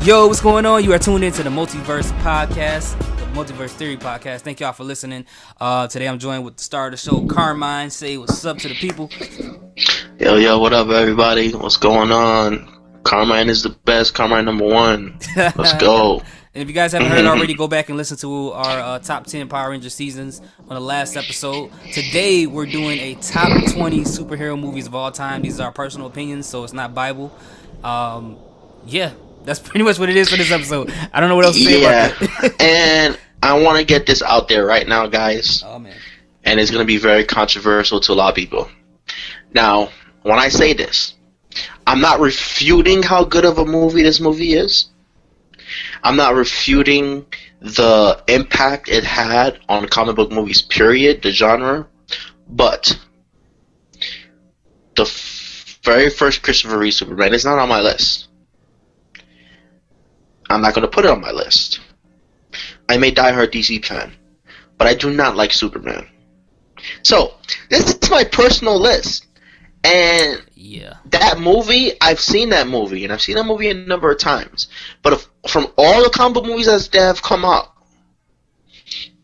Yo, what's going on? You are tuned into the Multiverse Podcast, the Multiverse Theory Podcast. Thank y'all for listening. Today I'm joined with the star of the show, Carmine. Say what's up to the people. Yo, what up, everybody? What's going on? Carmine is the best. Carmine number one. Let's go. And if you guys haven't heard already, go back and listen to our top 10 Power Ranger seasons on the last episode. Today, we're doing a top 20 superhero movies of all time. These are our personal opinions, so it's not Bible. Yeah, that's pretty much what it is for this episode. I don't know what else to say about that. And I want to get this out there right now, guys. Oh, man. And it's going to be very controversial to a lot of people. Now, when I say this, I'm not refuting how good of a movie this movie is. I'm not refuting the impact it had on comic book movies, period, the genre. But the very first Christopher Reeve Superman is not on my list. I'm not going to put it on my list. I'm a diehard DC fan, but I do not like Superman. So, this is my personal list. And yeah, that movie, I've seen that movie, and I've seen that movie a number of times. But from all the comic book movies that have come out,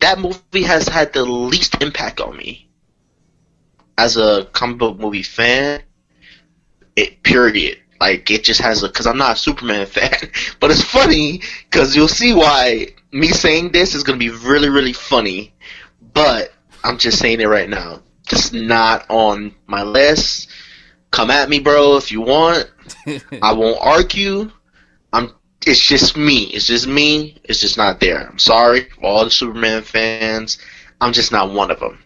that movie has had the least impact on me as a comic book movie fan. Period. Like, it just has because I'm not a Superman fan. But it's funny, because you'll see why me saying this is going to be really, really funny. But I'm just saying it right now. Just not on my list. Come at me, bro, if you want. I won't argue. It's just me. It's just me. It's just not there. I'm sorry for all the Superman fans. I'm just not one of them.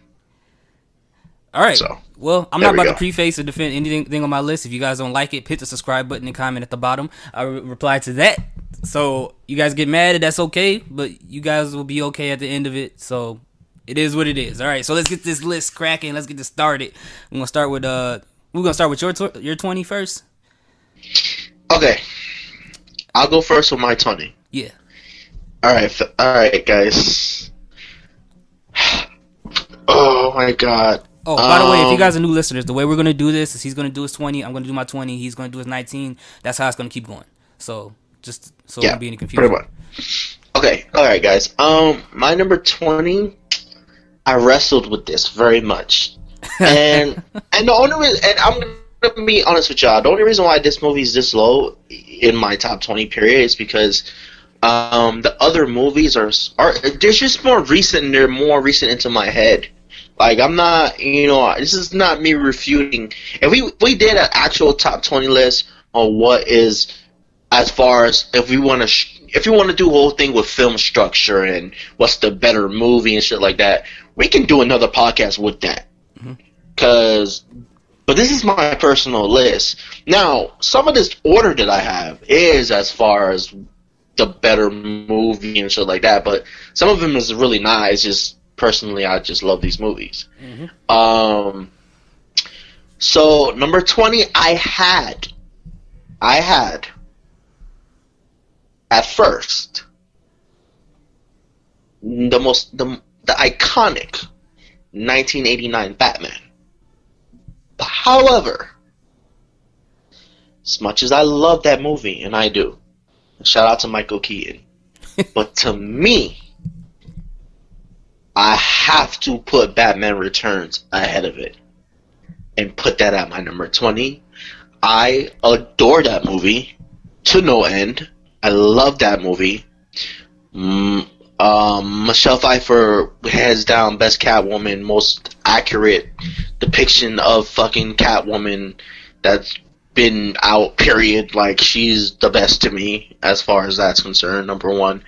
All right. So, well, I'm not about to preface or defend anything on my list. If you guys don't like it, hit the subscribe button and comment at the bottom. I reply to that. So you guys get mad, that's okay. But you guys will be okay at the end of it. So it is what it is. All right. So let's get this list cracking. Let's get this started. We're gonna start with your 20 first. Okay. I'll go first with my 20. Yeah. All right, guys. Oh my God. Oh, by the way, if you guys are new listeners, the way we're going to do this is he's going to do his 20, I'm going to do my 20, he's going to do his 19. That's how it's going to keep going. So, just so there won't be any confusion. Pretty much. Okay, alright, guys. My number 20, I wrestled with this very much. And the only reason, and I'm going to be honest with y'all, the only reason why this movie is this low in my top 20 period is because the other movies are they're just more recent, and they're more recent into my head. Like, I'm not, this is not me refuting. If we did an actual top 20 list on what is, as far as if you want to do a whole thing with film structure and what's the better movie and shit like that, we can do another podcast with that. But this is my personal list. Now, some of this order that I have is as far as the better movie and shit like that, but some of them is really nice. Just personally, I just love these movies. So number 20, I had at first the iconic 1989 Batman. But however, as much as I love that movie, and I do, shout out to Michael Keaton, but to me, I have to put Batman Returns ahead of it and put that at my number 20. I adore that movie to no end. I love that movie. Michelle Pfeiffer, hands down, best Catwoman, most accurate depiction of fucking Catwoman that's been out, period. Like, she's the best to me as far as that's concerned, number one.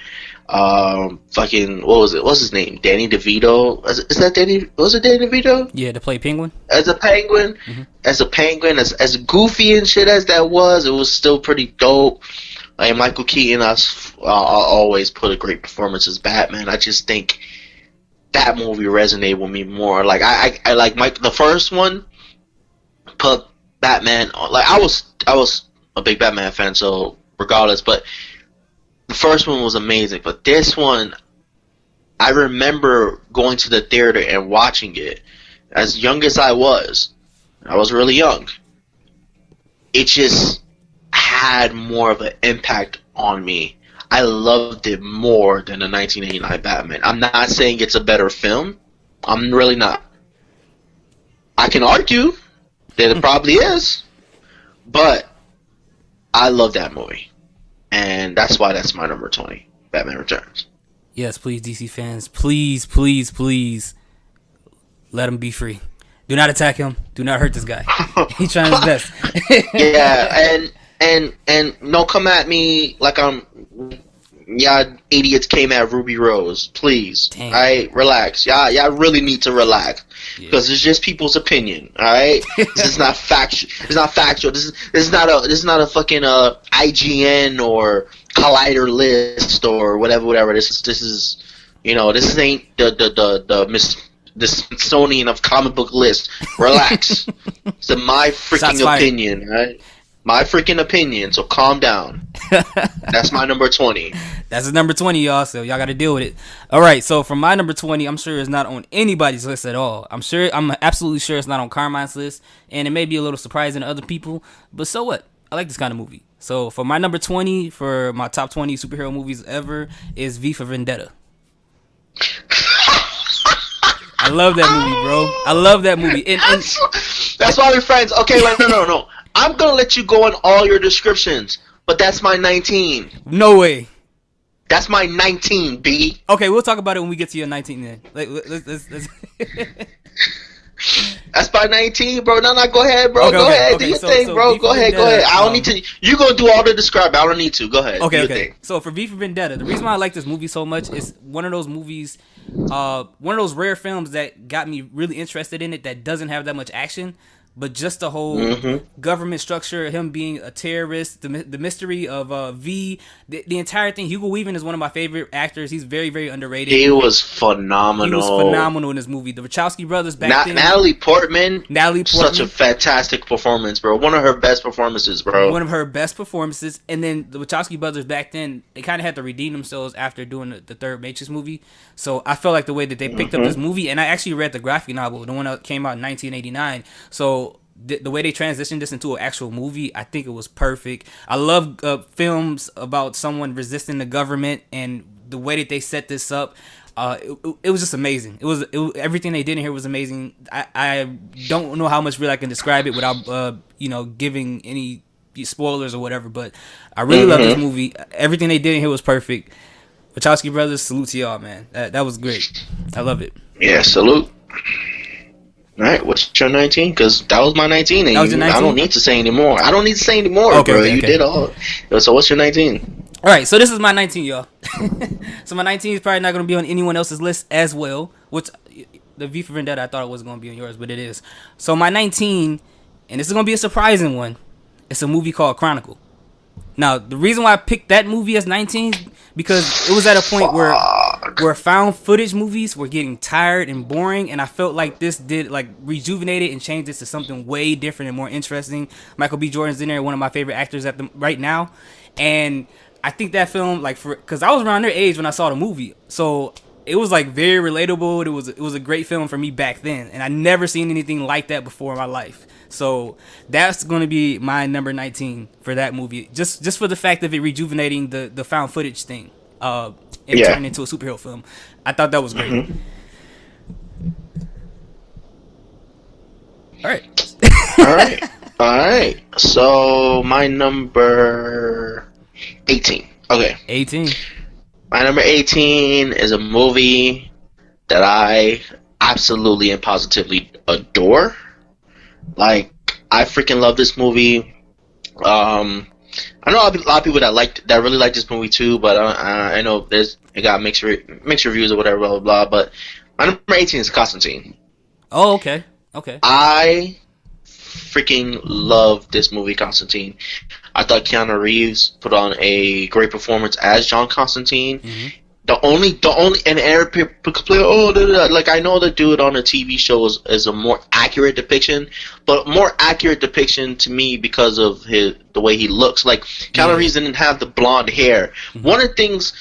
Fucking, what was it? What's his name? Danny DeVito? Is that Danny? Was it Danny DeVito? Yeah, to play Penguin. As a Penguin, as goofy and shit as that was, it was still pretty dope. Like, Michael Keaton, I always put a great performance as Batman. I just think that movie resonated with me more. Like, I like the first one put Batman. Like, I was a big Batman fan, so regardless, but the first one was amazing, but this one, I remember going to the theater and watching it. As young as I was really young. It just had more of an impact on me. I loved it more than the 1989 Batman. I'm not saying it's a better film. I'm really not. I can argue that it probably is, but I love that movie, and that's why that's my number 20, Batman Returns. Yes, please, DC fans, please, please, please, let him be free. Do not attack him. Do not hurt this guy. He's trying his best. Yeah, and no, come at me like I'm. Y'all idiots came at Ruby Rose. Please, all right, relax. Y'all really need to relax because it's just people's opinion. All right, this is not factual. It's not factual. This is not a fucking IGN or Collider list or whatever. This is this ain't the Smithsonian of comic book list. Relax. It's my freaking opinion, right? My freaking opinion, so calm down. That's my number 20. That's his number 20, y'all, so y'all got to deal with it. All right, so for my number 20, I'm sure it's not on anybody's list at all. I'm absolutely sure it's not on Carmine's list, and it may be a little surprising to other people, but so what? I like this kind of movie. So for my number 20, for my top 20 superhero movies ever, is V for Vendetta. I love that movie, bro. I love that movie. And that's why we're friends. Okay, wait, no. I'm going to let you go on all your descriptions, but that's my 19. No way. That's my 19, B. Okay, we'll talk about it when we get to your 19 then. Let's That's my 19, bro. No, go ahead, bro. Go ahead. Do your thing, bro. Go ahead. I don't need to. You're going to do all the describing. I don't need to. Go ahead. Okay. So for V for Vendetta, the reason why I like this movie so much is one of those movies, one of those rare films that got me really interested in it that doesn't have that much action. But just the whole government structure, him being a terrorist, the mystery of V, the entire thing. Hugo Weaving is one of my favorite actors. He's very, very underrated. He was phenomenal. He was phenomenal in this movie. The Wachowski brothers back then. Natalie Portman. Such a fantastic performance, bro. One of her best performances, bro. One of her best performances. And then the Wachowski brothers back then, they kind of had to redeem themselves after doing the third Matrix movie. So I felt like the way that they picked up this movie, and I actually read the graphic novel, the one that came out in 1989. So the way they transitioned this into an actual movie, I think it was perfect. I love films about someone resisting the government, and the way that they set this up, it was just amazing. It was everything they did in here was amazing. I don't know how much really I can describe it without giving any spoilers or whatever, but I really love this movie. Everything they did in here was perfect. Wachowski brothers, salute to y'all, man. That was great. I love it. Yeah, salute. All right, what's your 19? Because that was my 19. And I don't need to say anymore. Okay, bro. Okay. You did all. So what's your 19? All right, so this is my 19, y'all. So my 19 is probably not going to be on anyone else's list as well. Which the V for Vendetta, I thought it wasn't going to be on yours, but it is. So my 19, and this is going to be a surprising one. It's a movie called Chronicle. Now, the reason why I picked that movie as 19 because it was at a point where found footage movies were getting tired and boring, and I felt like this did rejuvenate it and changed it to something way different and more interesting. Michael B. Jordan's in there, one of my favorite actors right now, and I think that film because I was around their age when I saw the movie, so it was very relatable. It was a great film for me back then, and I never seen anything like that before in my life. So that's going to be my number 19 for that movie, just for the fact of it rejuvenating the found footage thing, and turning into a superhero film. I thought that was great. All right. So my number 18. Okay. 18. My number 18 is a movie that I absolutely and positively adore. I freaking love this movie. I know a lot of people that really like this movie too, but I know it got mixed reviews or whatever, blah blah blah. But my number 18 is Constantine. Oh, okay. I freaking love this movie, Constantine. I thought Keanu Reeves put on a great performance as John Constantine. Mm-hmm. The only, and Eric people complain, I know the dude on the TV show is a more accurate depiction, but more accurate depiction to me because of the way he looks. Keanu Reeves didn't have the blonde hair. Mm-hmm. One of the things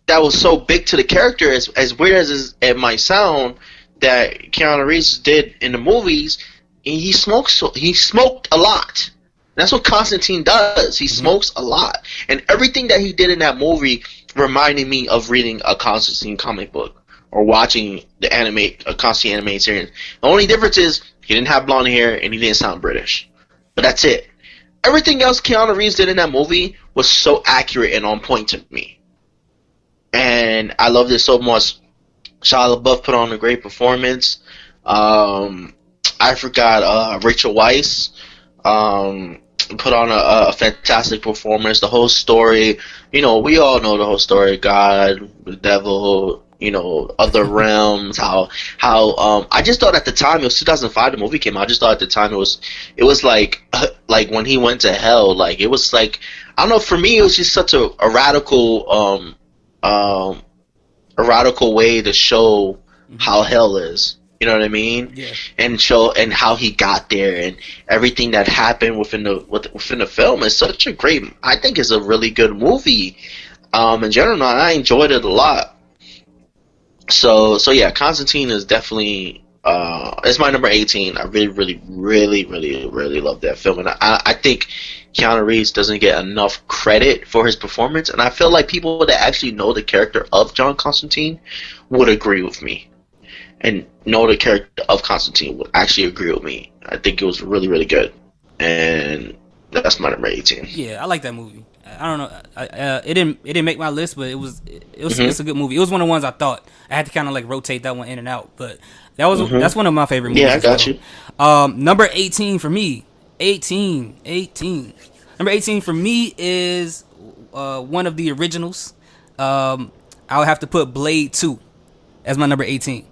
that was so big to the character, as weird as it might sound, that Keanu Reeves did in the movies, he smoked a lot. That's what Constantine does. He smokes a lot. And everything that he did in that movie reminded me of reading a Constantine comic book or watching a Constantine animated series. The only difference is he didn't have blonde hair and he didn't sound British. But that's it. Everything else Keanu Reeves did in that movie was so accurate and on point to me. And I loved it so much. Shia LaBeouf put on a great performance. I forgot Rachel Weisz put on a fantastic performance. The whole story, we all know the whole story. God, the devil, other realms. How I just thought at the time, it was 2005. The movie came out. I just thought at the time it was like when he went to hell. Like it was like, I don't know. For me, it was just such a radical way to show how hell is. You know what I mean? Yeah. And how he got there and everything that happened within the film is such a great. I think it's a really good movie. In general, I enjoyed it a lot. So yeah, Constantine is definitely it's my number 18. I really love that film, and I think Keanu Reeves doesn't get enough credit for his performance, and I feel like people that actually know the character of John Constantine would agree with me. And know the character of Constantine would actually agree with me. I think it was really, really good, and that's my number 18. Yeah, I like that movie. I don't know, it didn't make my list, but it's a good movie. It was one of the ones I thought I had to kind of like rotate that one in and out, but that's one of my favorite movies. Yeah, I got you. Number 18 for me, 18. Number 18 for me is one of the originals. I would have to put Blade 2 as my number 18.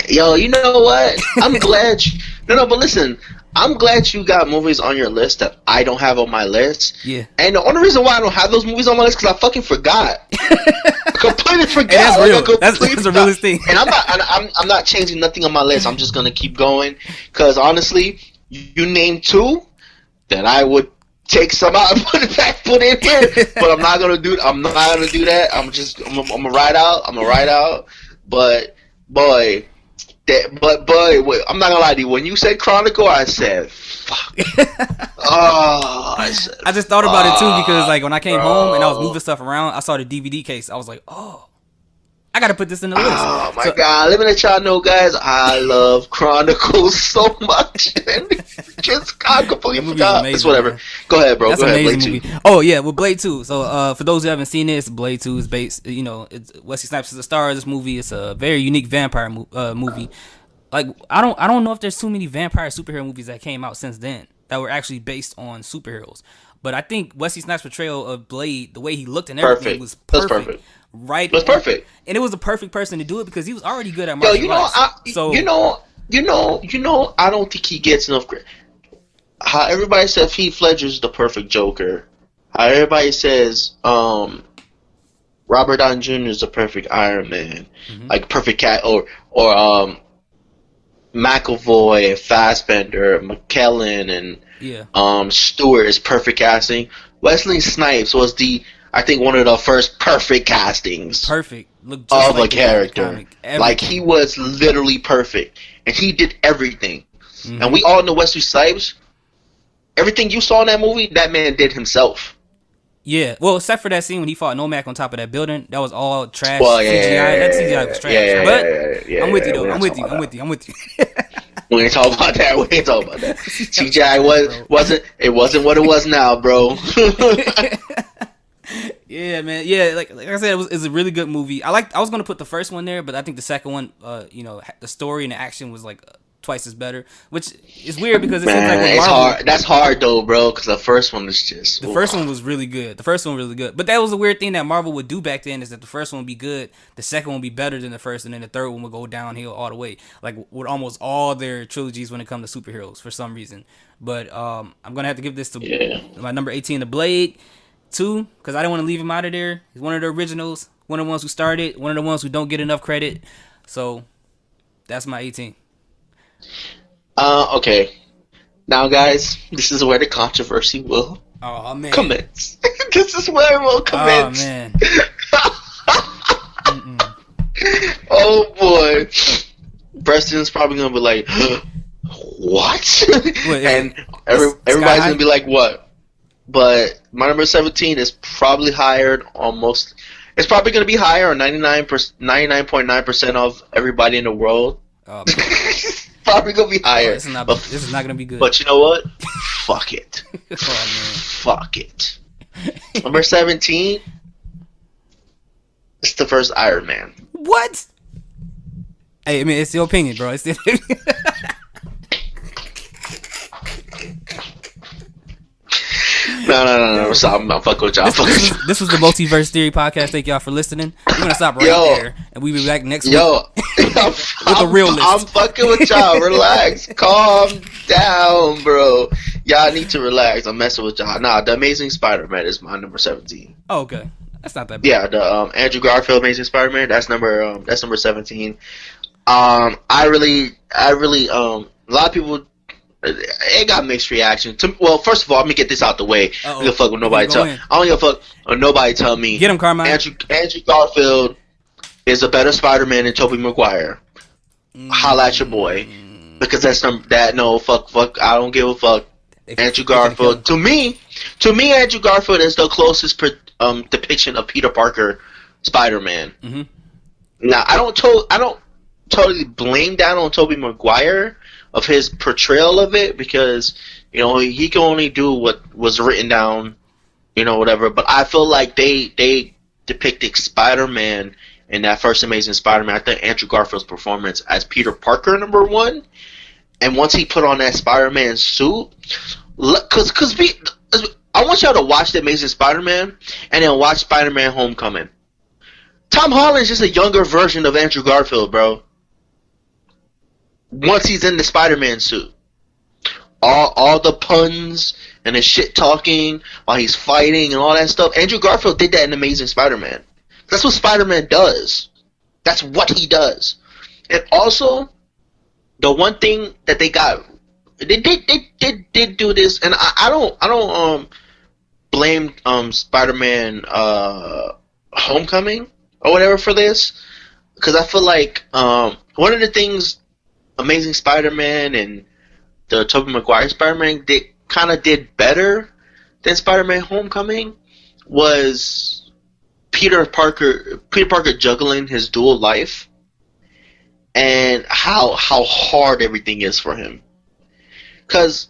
Yo, you know what? I'm glad. But listen, I'm glad you got movies on your list that I don't have on my list. Yeah. And the only reason why I don't have those movies on my list is because I fucking forgot. I completely forgot. Hey, that's real. That's the realest thing. And I'm not changing nothing on my list. I'm just gonna keep going. Because honestly, you named two that I would take some out and put in here. But I'm not gonna do that. I'm gonna ride out. But boy, I'm not gonna lie to you. When you said Chronicle, I said, "Fuck." I just thought about it too because, like, when I came home and I was moving stuff around, I saw the DVD case. I was like, "Oh, I gotta put this in the list." Oh my god! Let me let y'all know, guys. I love Chronicles so much. I completely forgot. It's whatever. Man. Go ahead, bro. That's Go an ahead, amazing Blade 2. movie. Oh yeah, well, Blade 2. So for those who haven't seen this, Blade 2 is based. It's Wesley Snipes is the star of this movie. It's a very unique vampire movie. Like I don't know if there's too many vampire superhero movies that came out since then that were actually based on superheroes. But I think Wesley Snipes' portrayal of Blade, the way he looked and everything, was perfect. Perfect. Right? It was perfect. And it was the perfect person to do it because he was already good at martial arts. I don't think he gets enough credit. How everybody says Heath Ledger's the perfect Joker. How everybody says Robert Downey Jr. is the perfect Iron Man. Like perfect cat or McAvoy, Fassbender, McKellen, and Stewart is perfect casting. Wesley Snipes was I think one of the first perfect castings. Perfect. Looked just of like a character. Like he was literally perfect, and he did everything. And we all know Wesley Snipes. Everything you saw in that movie, that man did himself. Yeah, well, except for that scene when he fought Nomak on top of that building, that was all trash. Well, yeah, CGI. That CGI was trash. I'm with you though. I'm with you. We ain't talking about that. CGI wasn't what it was now, bro. Yeah, man. Yeah, like I said, it's a really good movie. I was gonna put the first one there, but I think the second one, the story and the action was like twice as better, which is weird because it seems like with Marvel, hard. That's hard though, bro, because the first one was just the first one was really good. But that was a weird thing that Marvel would do back then, is that the first one would be good, the second one would be better than the first, and then the third one would go downhill all the way, like with almost all their trilogies when it comes to superheroes for some reason. But I'm gonna have to give this to my number 18, the Blade 2, because I didn't want to leave him out of there. He's one of the originals, one of the ones who started, one of the ones who don't get enough credit. So that's my 18. Okay. Now, guys, this is where the controversy will commence. This is where it will commence. Oh, man. Oh, boy. Preston's probably going to be like, what? What, And Sky everybody's High? gonna be like, what? But my number 17 is probably higher almost. It's probably gonna be higher on 99.9% of everybody in the world. Oh man, Probably gonna be oh, higher. this is not gonna be good. But you know what? Fuck it. Oh Fuck it. Number 17. It's the first Iron Man. man, what? Hey, I mean, it's your opinion, bro. It's No. Stop. I'm fucking with y'all. This was the Multiverse Theory podcast. Thank y'all for listening. We're gonna stop right there, and we'll be back next week. With a real list. I'm fucking with y'all. Relax. Calm down, bro. Y'all need to relax. I'm messing with y'all. Nah, The Amazing Spider-Man is my number 17. Oh, okay, that's not that bad. Yeah, the Andrew Garfield Amazing Spider-Man. That's number 17. I really, a lot of people, it got mixed reaction. Well, first of all, let me get this out the way. I don't give a fuck with nobody tell. I don't give a fuck when nobody tell me. Get him, Carmine. Andrew Garfield is a better Spider-Man than Tobey Maguire. Holla at your boy, because that's no fuck. I don't give a fuck. Andrew Garfield. To me, Andrew Garfield is the closest depiction of Peter Parker Spider-Man. Mm-hmm. Now, I don't totally blame that on Tobey Maguire of his portrayal of it, because he can only do what was written down, whatever. But I feel like they depicted Spider-Man in that first Amazing Spider-Man. I think Andrew Garfield's performance as Peter Parker, number one, and once he put on that Spider-Man suit, because I want y'all to watch the Amazing Spider-Man and then watch Spider-Man Homecoming. Tom Holland's just a younger version of Andrew Garfield, bro. Once he's in the Spider-Man suit, all the puns and the shit talking while he's fighting and all that stuff, Andrew Garfield did that in Amazing Spider-Man. That's what Spider-Man does. That's what he does. And also, the one thing that they did do this, and I don't blame Spider-Man Homecoming or whatever for this, because I feel like one of the things Amazing Spider-Man and the Tobey Maguire Spider-Man did better than Spider-Man Homecoming was Peter Parker juggling his dual life and how hard everything is for him. Because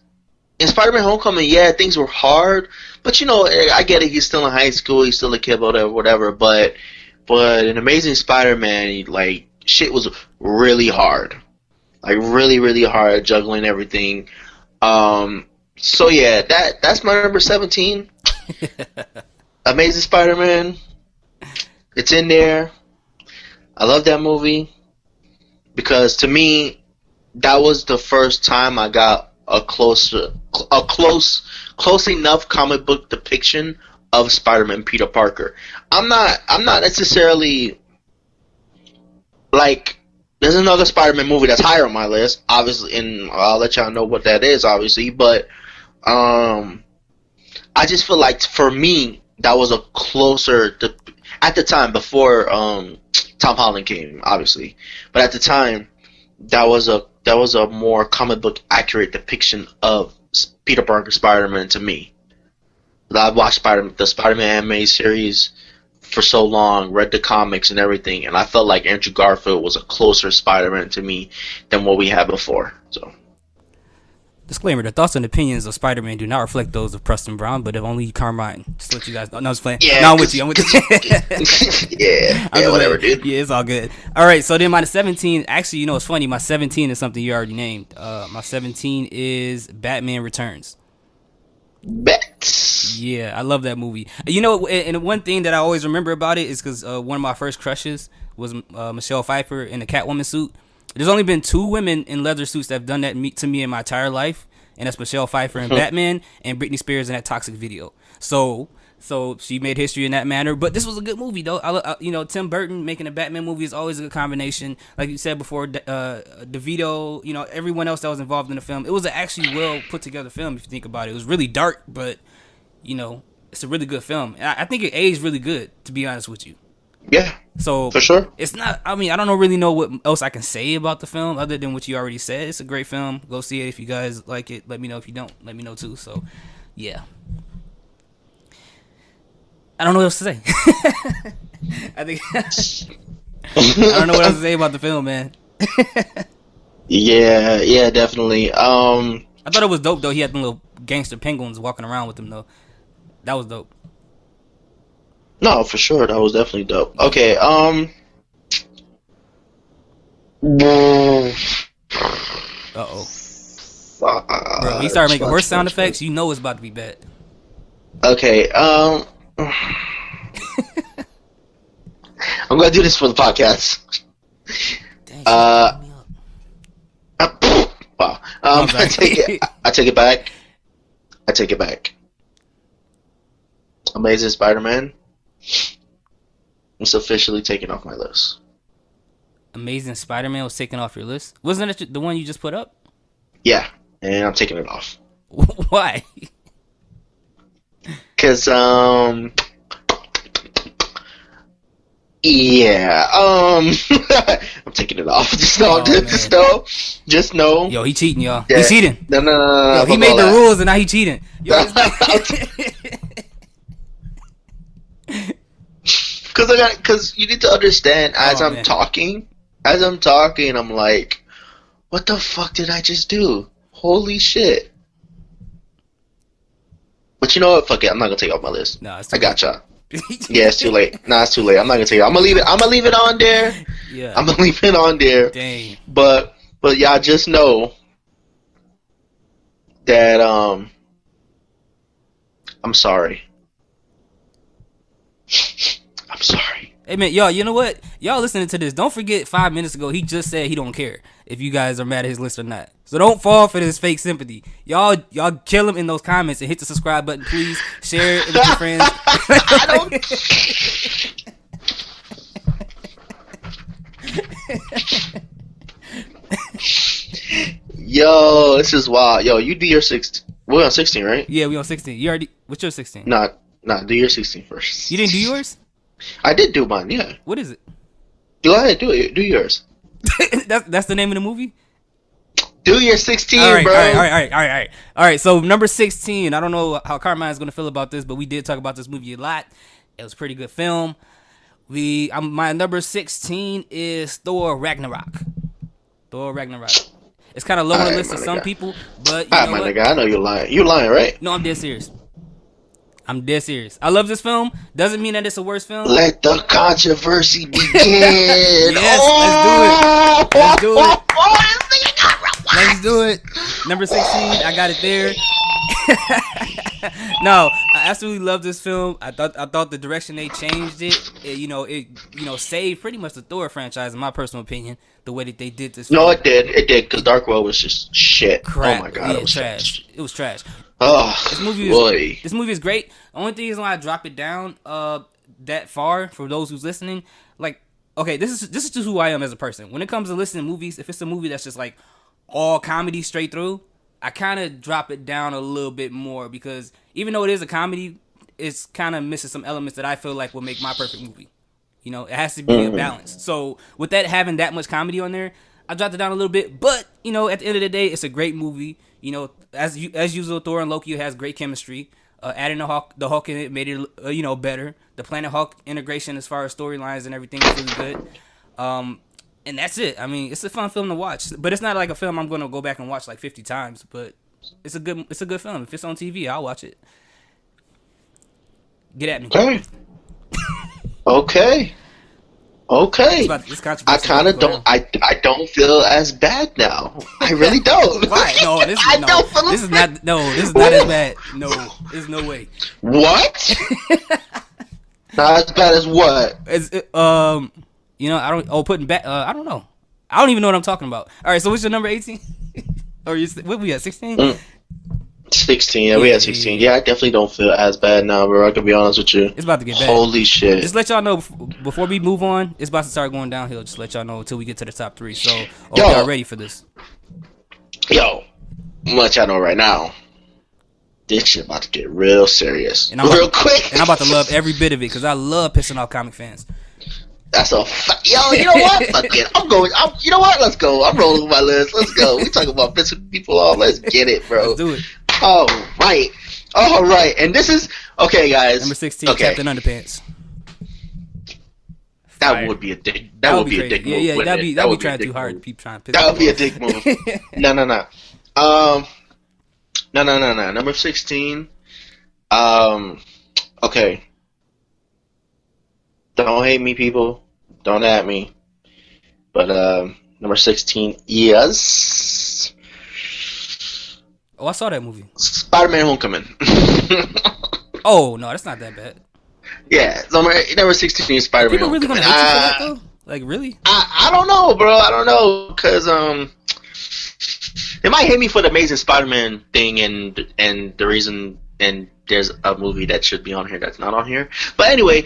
in Spider-Man Homecoming, yeah, things were hard, but I get it. He's still in high school. He's still a kid, whatever. But in Amazing Spider-Man, like, shit was really hard. Like, really, really hard juggling everything. So yeah, that's my number 17. Amazing Spider-Man. It's in there. I love that movie because to me, that was the first time I got a close enough comic book depiction of Spider-Man Peter Parker. I'm not necessarily like, there's another Spider-Man movie that's higher on my list, obviously, and I'll let y'all know what that is, obviously, but I just feel like for me that was a closer at the time, before Tom Holland came, obviously, but at the time that was a more comic book accurate depiction of Peter Parker Spider-Man to me. I've watched the Spider-Man anime series for so long, read the comics and everything, and I felt like Andrew Garfield was a closer Spider-Man to me than what we had before. So, disclaimer: the thoughts and opinions of Spider-Man do not reflect those of Preston Brown, but if only Carmine. Just to let you guys know. No, I was playing. Yeah, no, I'm with you. yeah, whatever, dude. Yeah, it's all good. All right, so then my 17. Actually, it's funny. My 17 is something you already named. My 17 is Batman Returns. Bet. Yeah, I love that movie. And one thing that I always remember about it is because one of my first crushes was Michelle Pfeiffer in the Catwoman suit. There's only been 2 women in leather suits that have done that to me in my entire life, and that's Michelle Pfeiffer in Batman and Britney Spears in that Toxic video. So she made history in that manner. But this was a good movie, though. Tim Burton making a Batman movie is always a good combination. Like you said before, DeVito, everyone else that was involved in the film. It was an actually well put together film if you think about it. It was really dark, but it's a really good film. And I think it aged really good, to be honest with you. Yeah, So for sure. it's not. I mean, I don't really know what else I can say about the film other than what you already said. It's a great film. Go see it if you guys like it. Let me know if you don't. Let me know too. So, yeah. I don't know what else to say. I think I don't know what else to say about the film, man. Yeah, definitely. I thought it was dope though. He had the little gangster penguins walking around with him though. That was dope. No, for sure, that was definitely dope. Okay, Uh-oh. Bro, he started making worse sound effects. You know it's about to be bad. Okay, I'm gonna do this for the podcast. Dang, Wow. I take it back. I take it back. Amazing Spider-Man. It's officially taken off my list. Amazing Spider-Man was taken off your list. Wasn't it the one you just put up? Yeah, and I'm taking it off. Why? Cause yeah, I'm taking it off. Just know. Yo, he cheating, y'all. He cheating. No. Yo, he made the rules and now he cheating. Yo, Cause you need to understand as I'm talking, I'm like, what the fuck did I just do? Holy shit. But you know what? Fuck it. I'm not gonna take it off my list. No, I got y'all. Yeah, it's too late. Nah, it's too late. I'm not gonna take it. I'm gonna leave it on there. Yeah. I'm gonna leave it on there. Dang. But y'all just know that I'm sorry. I'm sorry. Hey man, y'all, you know what? Y'all listening to this, don't forget 5 minutes ago he just said he don't care if you guys are mad at his list or not. So don't fall for this fake sympathy. Y'all kill him in those comments and hit the subscribe button, please. Share it with your friends. I don't. Yo, this is wild. Yo, you do your 16. We're on 16, right? Yeah, we on 16. You already. What's your 16? Nah, do your 16 first. You didn't do yours? I did do mine. Yeah. What is it? Go ahead, do it. Do yours. That's the name of the movie? Do your 16, all right, bro. All right. So number 16. I don't know how Carmine is gonna feel about this, but we did talk about this movie a lot. It was a pretty good film. My number 16 is Thor Ragnarok. Thor Ragnarok. It's kind of low on the list of some people, but you know my what? nigga, I know you're lying. You lying, right? No, I'm dead serious. I love this film. Doesn't mean that it's a worse film. Let the controversy begin. Yes, let's do it. Let's do it. Number 16, I got it there. No, I absolutely love this film. I thought the direction they changed it saved pretty much the Thor franchise in my personal opinion. The way that they did this. No, it did, because Dark World was just shit. Crap. Oh my god, yeah, it was trash. It was trash. Oh, this movie is great. The only thing is when I drop it down that far for those who's listening, like, okay, this is just who I am as a person. When it comes to listening to movies, if it's a movie that's just like all comedy straight through, I kind of drop it down a little bit more because even though it is a comedy, it's kind of missing some elements that I feel like will make my perfect movie. You know, it has to be a balance. So with that having that much comedy on there, I dropped it down a little bit. But you know, at the end of the day, it's a great movie. You know, as usual, Thor and Loki has great chemistry. Adding the Hulk in it made it better. The Planet Hulk integration as far as storylines and everything is really good. And that's it. I mean, it's a fun film to watch, but it's not like a film I'm gonna go back and watch like 50 times. But it's a good film. If it's on TV, I'll watch it. Get at me. Okay. I kind of don't. I don't feel as bad now. I really don't. Why? No, this is not as bad. No, there's no way. What? Not as bad as what? It's I don't. Oh, putting back. I don't know. I don't even know what I'm talking about. All right, so what's your number 18? Or what we at 16? 16, yeah, we had 16. Yeah, I definitely don't feel as bad now, bro. I can be honest with you. It's about to get bad. Holy shit. Just let y'all know, before we move on, it's about to start going downhill. Just let y'all know until we get to the top 3. So, y'all ready for this. Yo, I'm gonna let y'all know right now. This shit about to get real serious. Real quick. And I'm about to love every bit of it, because I love pissing off comic fans. That's a yo. You know what? Fuck it. I'm going. You know what? Let's go. I'm rolling with my list. Let's go. We talking about pissing people off. Let's get it, bro. Let's do it. All right. All right. And this is okay, guys. Number 16, okay. Captain Underpants. That Fire. would be a dick. That would be a dick move. Yeah, that'd be trying too hard. People trying to piss. That would be a dick move. No. No. Number 16. Okay. Don't hate me, people. Don't at me. But number 16 is. Oh, I saw that movie. Spider-Man: Homecoming. Oh no, that's not that bad. Yeah, number 16 is Spider-Man: People really Homecoming. gonna hate you for that though? Like really? I don't know, bro. I don't know, cause they might hate me for the Amazing Spider-Man thing and the reason, and there's a movie that should be on here that's not on here. But anyway,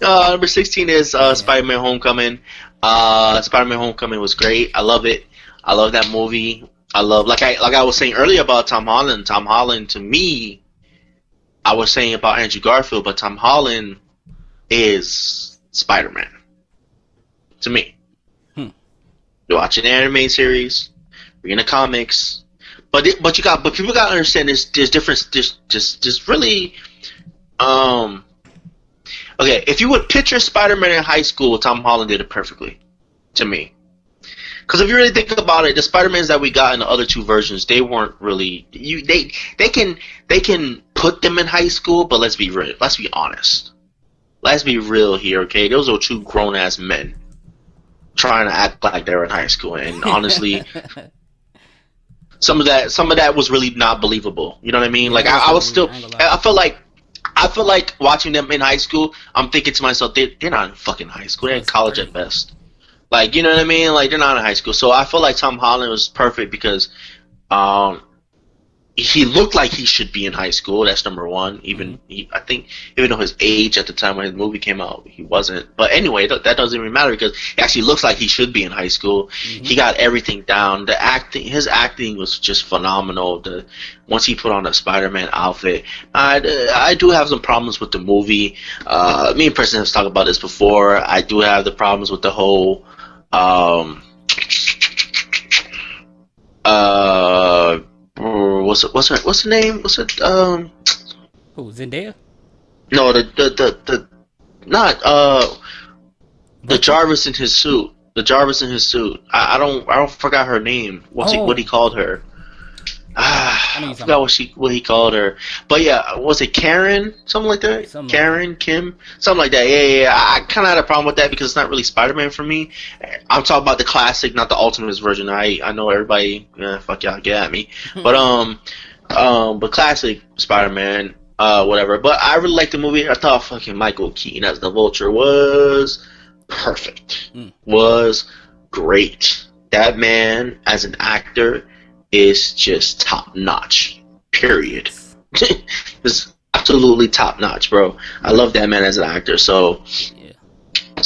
number 16 is Spider-Man: Homecoming. Spider-Man: Homecoming was great. I love it. I love that movie. I love like I was saying earlier about Tom Holland. Tom Holland to me, I was saying about Andrew Garfield, but Tom Holland is Spider-Man to me. You're watching the anime series, reading the comics, but people gotta understand there's difference. Just really, okay. If you would picture Spider-Man in high school, Tom Holland did it perfectly, to me. Because if you really think about it, the Spider-Mans that we got in the other two versions, they weren't really they can put them in high school, but let's be real. Let's be honest. Let's be real here, okay? Those are two grown ass men trying to act like they're in high school, and honestly, some of that was really not believable. You know what I mean? Like I was still, I feel like watching them in high school, I'm thinking to myself, they're not in fucking high school. They're in college at best. Like, you know what I mean? Like, they're not in high school. So I feel like Tom Holland was perfect because he looked like he should be in high school. That's number one. I think even though his age at the time when his movie came out, he wasn't. But anyway, that doesn't even matter because he actually looks like he should be in high school. He got everything down. His acting was just phenomenal. Once he put on a Spider-Man outfit, I do have some problems with the movie. Me and Preston have talked about this before. I do have the problems with the whole. What's her name? What's it? Who, Zendaya? No, the Jarvis in his suit. The Jarvis in his suit. I don't forgot her name. What he called her? I forgot what he called her. But yeah, was it Karen? Something like that? Kim? Something like that. Yeah. I kind of had a problem with that because it's not really Spider-Man for me. I'm talking about the classic, not the Ultimate version. I know everybody, fuck y'all, get at me. But classic Spider-Man, whatever. But I really liked the movie. I thought fucking Michael Keaton as the Vulture was perfect. Was great. That man as an actor is just top notch. Period. It's absolutely top notch, bro. I love that man as an actor. So yeah. I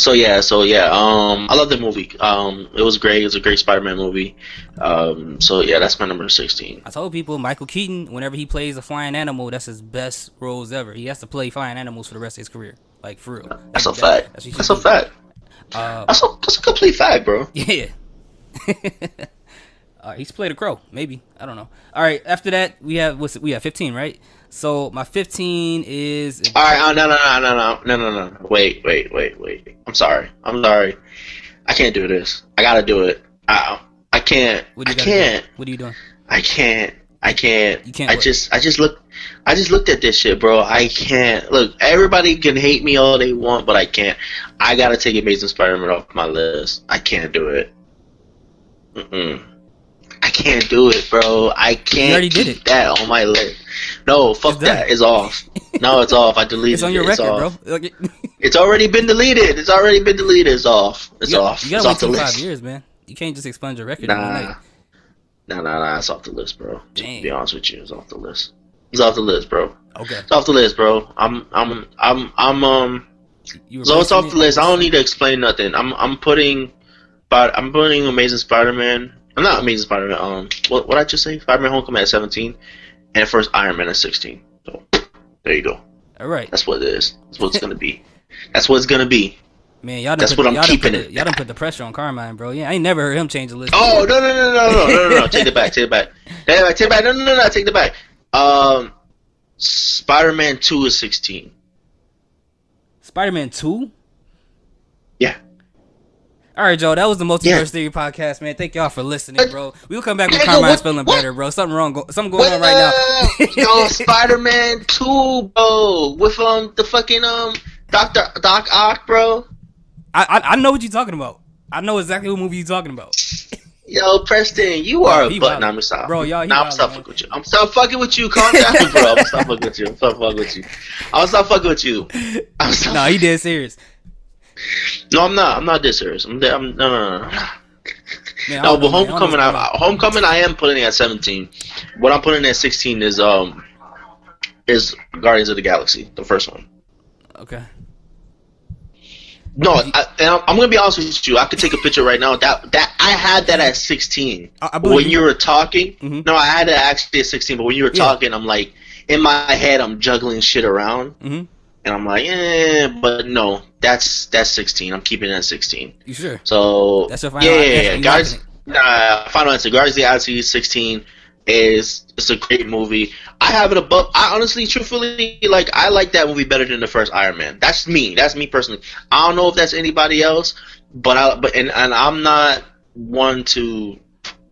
love the movie. It was great. It was a great Spider-Man movie. So yeah, that's my number 16. I told people Michael Keaton, whenever he plays a flying animal, that's his best roles ever. He has to play flying animals for the rest of his career. Like for real. That's a fact. That's a fact. That's a complete fact, bro. Yeah. He's played a crow, maybe. I don't know. All right, after that we have 15, right? So my 15 is. All right. No. Wait. I'm sorry. I can't do this. I gotta do it. I can't. What are you doing? I can't. You can't. I just looked at this shit, bro. I can't. Look, everybody can hate me all they want, but I can't. I gotta take Amazing Spider-Man off my list. I can't do it. I can't do it, bro. I can't. You already did it. That on my list. No, fuck that. It's off. No, it's off. I deleted it. It's on your record, bro. It's already been deleted. It's It's off. It's off. You gotta wait 5 years, man. You can't just expunge your record in one night. Nah. It's off the list, bro. Dang. To be honest with you, it's off the list. It's off the list, bro. Okay. It's off the list, bro. So it's off the list. I don't need to explain nothing. I'm putting Amazing Spider-Man. I'm not Amazing Spider-Man. What I just say? Spider-Man: Homecoming at 17, and first Iron Man at 16. So there you go. All right. That's what it is. That's what it's gonna be. That's what it's gonna be. Man, y'all done That's what I'm keeping it. Y'all done put the pressure on Carmine, bro. Yeah, I ain't never heard him change the list. Oh no! Take it back. Take it back. No. Take it back. Spider-Man 2 is 16. Spider-Man 2? Yeah. All right, Joe. That was the Multiverse Theory podcast, man. Thank y'all for listening, bro. We'll come back with Carmine's feeling better, bro. Something going on right now. Yo, Spider-Man 2, bro, with the fucking Doc Ock, bro. I know what you're talking about. I know exactly what movie you're talking about. Yo, Preston, you are a butt. Nah, I'm stop. Bro, y'all. I'm stop fucking with you. I'm stop fucking with you. Calm down, bro. I'm stop fucking with you. I'm stop fucking with you. No, he dead serious. No, I'm not. I'm not this serious. No. Man, but Homecoming, I am putting it at 17. What I'm putting at 16 is Guardians of the Galaxy, the first one. Okay. No, I'm gonna be honest with you. I could take a picture right now. That I had that at 16. When you were talking, no, I had it actually at 16. But when you were talking, I'm like, in my head, I'm juggling shit around, and I'm like, but no, that's 16. I'm keeping it at 16. You sure? So that's your final answer. Guys, final answer. Guardians of the Galaxy 16 it's a great movie. I have it above. I honestly, truthfully, I like that movie better than the first Iron Man. That's me. That's me personally. I don't know if that's anybody else, but I'm not one to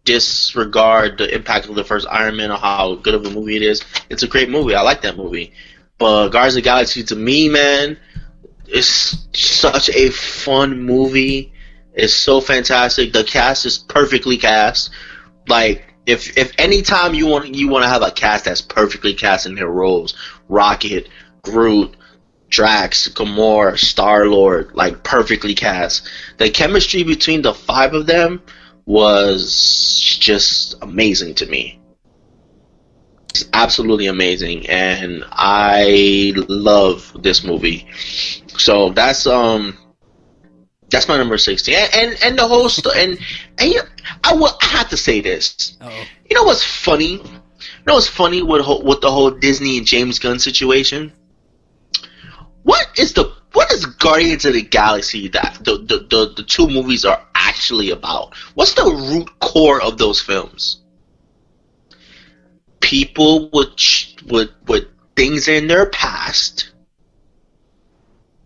disregard the impact of the first Iron Man or how good of a movie it is. It's a great movie. I like that movie. But Guardians of the Galaxy, to me, man, is such a fun movie. It's so fantastic. The cast is perfectly cast. If any time you want to have a cast that's perfectly cast in their roles, Rocket, Groot, Drax, Gamora, Star-Lord, perfectly cast. The chemistry between the 5 of them was just amazing to me. It's absolutely amazing, and I love this movie. So that's my number 16, and the whole I have to say this. Uh-oh. You know what's funny? You know what's funny with the whole Disney and James Gunn situation? What is Guardians of the Galaxy that the 2 movies are actually about? What's the root core of those films? People with things in their past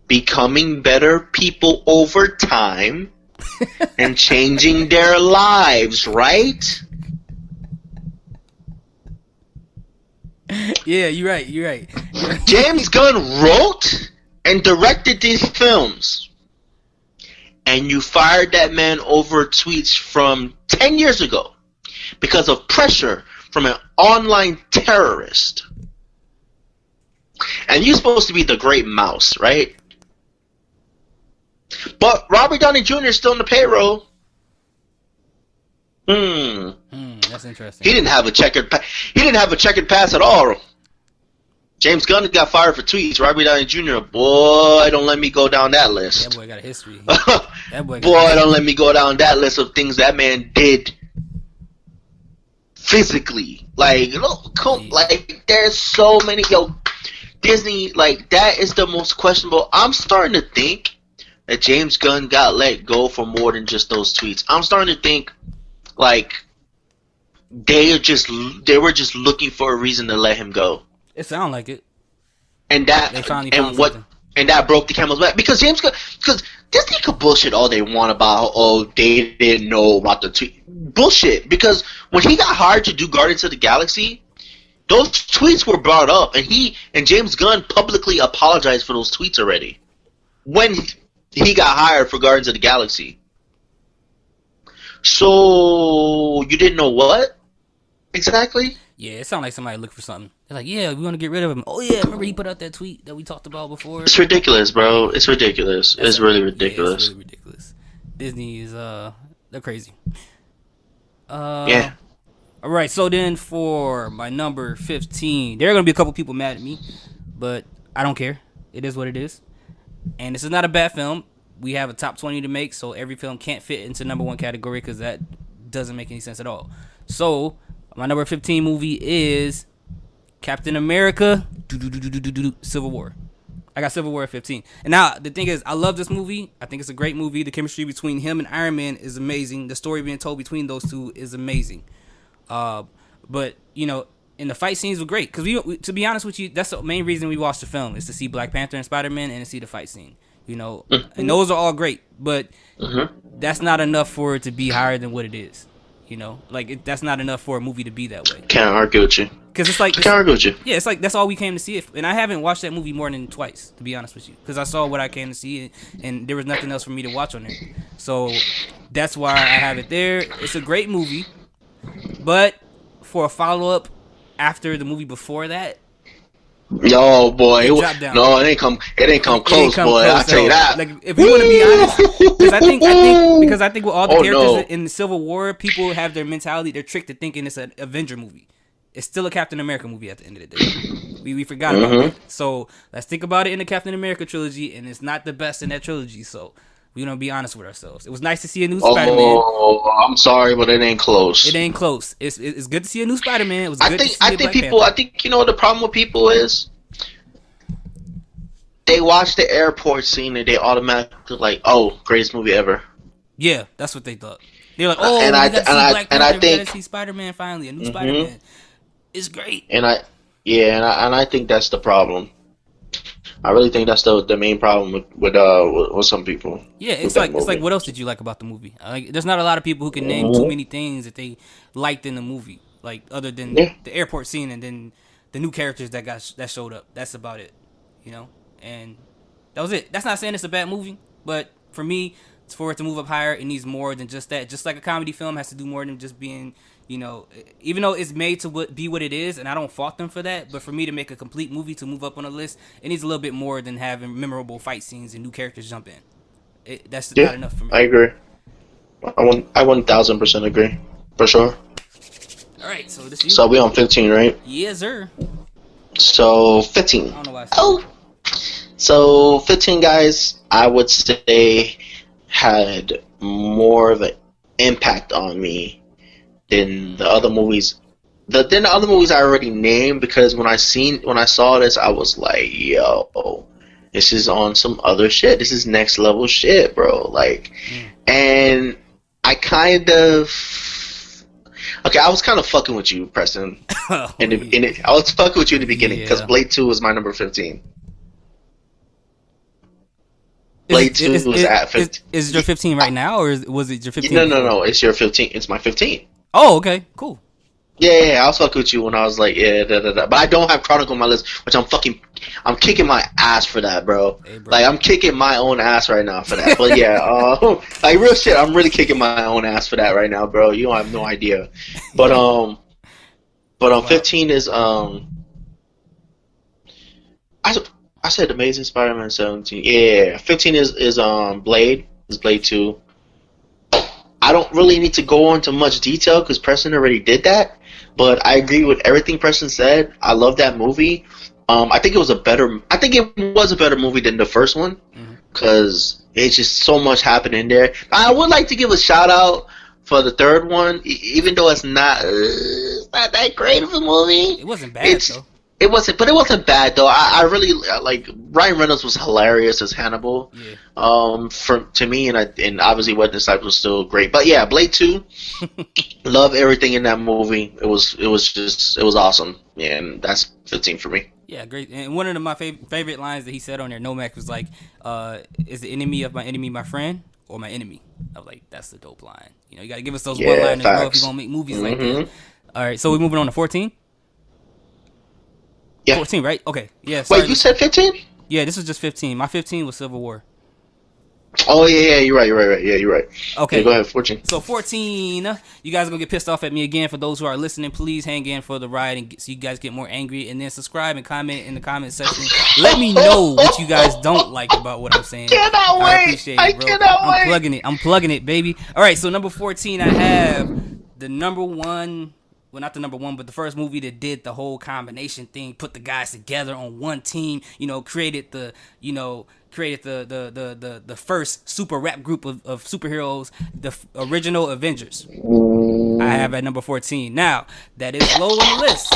becoming better people over time and changing their lives, right? Yeah, you're right. James Gunn wrote and directed these films, and you fired that man over tweets from 10 years ago because of pressure from an online terrorist. And you're supposed to be the great mouse, right? But Robert Downey Jr. is still on the payroll. That's interesting. He didn't have a checkered pass at all. James Gunn got fired for tweets. Robert Downey Jr. Boy, don't let me go down that list. That boy got a history. Boy, don't let me go down that list of things that man did physically. There's so many. Disney, that is the most questionable. I'm starting to think that James Gunn got let go for more than just those tweets. I'm starting to think they were just looking for a reason to let him go. It sounds like it. And that that broke the camel's back because Disney could bullshit all they want about they didn't know about the tweet. Bullshit, because when he got hired to do Guardians of the Galaxy, those tweets were brought up, and James Gunn publicly apologized for those tweets already when he got hired for Guardians of the Galaxy. So you didn't know what exactly? Yeah, it sounded like somebody looking for something. They're like, yeah, we want to get rid of him. Oh yeah, remember he put out that tweet that we talked about before? It's ridiculous, bro. It's ridiculous. It's really ridiculous. Yeah, it's really ridiculous. Disney is they're crazy. Yeah. All right, so then for my number 15, there are gonna be a couple people mad at me, but I don't care. It is what it is. And this is not a bad film. We have a top 20 to make, so every film can't fit into number 1 category because that doesn't make any sense at all. So my number 15 movie is Captain America: Civil War. I got Civil War at 15. And now the thing is, I love this movie. I think it's a great movie. The chemistry between him and Iron Man is amazing. The story being told between those two is amazing. But you know, and the fight scenes were great because we, to be honest with you, that's the main reason we watched the film is to see Black Panther and Spider-Man and to see the fight scene. You know, and those are all great, but that's not enough for it to be higher than what it is. You know, like that's not enough for a movie to be that way. Can't argue with you. Because it's like, can't argue with you. Yeah, it's like that's all we came to see it. And I haven't watched that movie more than twice, to be honest with you, because I saw what I came to see, and there was nothing else for me to watch on there. So that's why I have it there. It's a great movie, but for a follow up after the movie before that. Yo, boy, no, it ain't come close, boy. I'll tell you that. Like, if you want to be honest, because I think with all the characters in the Civil War, people have their mentality. They're tricked to thinking it's an Avenger movie. It's still a Captain America movie at the end of the day. We forgot about that. So let's think about it in the Captain America trilogy, and it's not the best in that trilogy. So we're gonna be honest with ourselves. It was nice to see a new Spider-Man. Oh, I'm sorry, but it ain't close. It ain't close. It's good to see a new Spider-Man. It was good to see I think people. Panther. I think you know what the problem with people is. They watch the airport scene and they automatically like, oh, greatest movie ever. Yeah, that's what they thought. They're like, oh, we got to see Spider-Man finally, a new Spider-Man. It's great. And I think that's the problem. I really think that's the main problem with some people. Yeah, it's like what else did you like about the movie? Like, there's not a lot of people who can name too many things that they liked in the movie, like other than the airport scene and then the new characters that showed up. That's about it, you know. And that was it. That's not saying it's a bad movie, but for me, for it to move up higher, it needs more than just that. Just like a comedy film has to do more than just being, you know, even though it's made to be what it is, and I don't fault them for that, but for me to make a complete movie to move up on a list, it needs a little bit more than having memorable fight scenes and new characters jump in. That's not enough for me. I agree. I 1000% agree. For sure. All right, so this. So we on 15, right? Yes, sir. So 15. I don't know why I said that. So 15 guys, I would say, had more of an impact on me than the other movies. The other movies I already named, because when I saw this, I was like, yo, this is on some other shit. This is next level shit, bro. Like, and I kind of. Okay, I was kind of fucking with you, Preston. I was fucking with you in the beginning because Blade 2 was my number 15. Blade 2 was at 15. Is it your 15 right now, or was it your 15? No. It's your 15. It's my 15. Oh, okay, cool. Yeah, I was fucking with you when I was like, But I don't have Chronicle on my list, which I'm kicking my ass for that, bro. Hey, bro. Like, I'm kicking my own ass right now for that. But yeah, like real shit, I'm really kicking my own ass for that right now, bro. You don't have no idea. But 15 is I said Amazing Spider-Man 17. Yeah, 15 is Blade. Is Blade 2. I don't really need to go into much detail because Preston already did that. But I agree with everything Preston said. I love that movie. I think it was a better movie than the first one because it's just so much happening in there. I would like to give a shout out for the third one, even though it's not that great of a movie. It wasn't bad though. It wasn't bad though. I really like Ryan Reynolds was hilarious as Hannibal. Yeah. To me, and obviously Wedding Disciples was still great. But yeah, Blade 2, love everything in that movie. It was awesome. Yeah, and that's 15 for me. Yeah, great. And one of my favorite lines that he said on there, Nomak, was like, "Is the enemy of my enemy my friend or my enemy?" I was like, "That's the dope line." You know, you got to give us those one-liners, bro, if you're gonna make movies like that. All right, so we're moving on to 14. Yeah. 14, right? Okay. Yeah. Wait, you said 15? Yeah, this was just 15. My 15 was Civil War. Oh, yeah, you're right. Yeah, you're right. Okay. Yeah, go ahead, 14. So 14, you guys are going to get pissed off at me again. For those who are listening, please hang in for the ride and so you guys get more angry. And then subscribe and comment in the comment section. Let me know what you guys don't like about what I'm saying. I appreciate it, bro. I'm plugging it, baby. All right, so number 14, I have the number one... Well, not the number one, but the first movie that did the whole combination thing, put the guys together on one team, you know, created the first super rap group of superheroes, the original Avengers. I have at number 14. Now, that is low on the list.